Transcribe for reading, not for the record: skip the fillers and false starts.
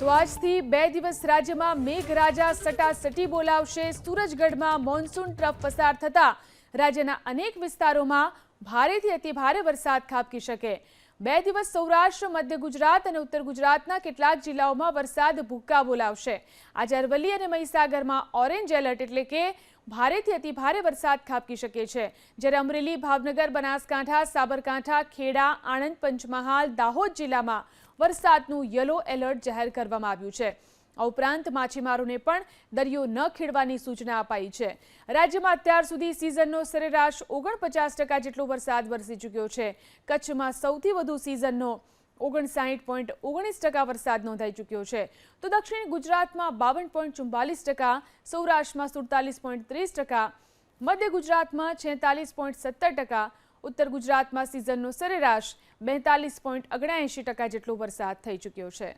તો આજથી 2 દિવસ રાજ્યમાં મેઘરાજા સટાસટી બોલાવશે। સુરજગઢમાં મોન્સૂન ટ્રફ પસાર થતા રાજ્યના અનેક વિસ્તારોમાં ભારેથી અતિભારે વરસાદ ખાબકી શકે। 2 દિવસ સૌરાષ્ટ્ર, મધ્ય ગુજરાત અને ઉત્તર ગુજરાતના કેટલાક જિલ્લાઓમાં વરસાદ ભૂક્કા બોલાવશે। આજે અરવલ્લી અને મહીસાગરમાં ઓરેન્જ એલર્ટ એટલે કે ભારેથી અતિભારે વરસાદ ખાબકી શકે છે, જ્યારે અમરેલી, ભાવનગર, બનાસકાંઠા, સાબરકાંઠા, ખેડા, આણંદ, પંચમહાલ, દાહોદ જિલ્લામાં વરસાદનું યલો એલર્ટ જાહેર કરવામાં આવ્યું છે। આ ઉપરાંત માછીમારોને પણ દરિયો ન ખેડવાની સૂચના અપાઈ છે। રાજ્યમાં અત્યાર સુધી સિઝનનો સરેરાશ 49% જેટલો વરસાદ વરસી ચૂક્યો છે। કચ્છમાં સૌથી વધુ સિઝનનો 59.19% વરસાદ નોંધાઈ ચૂક્યો છે, તો દક્ષિણ ગુજરાતમાં 52.44%, સૌરાષ્ટ્રમાં 47.30%, મધ્ય ગુજરાતમાં 46.17%, ઉત્તર ગુજરાતમાં સિઝનનો સરેરાશ 42.79% જેટલો વરસાદ થઈ ચૂક્યો છે।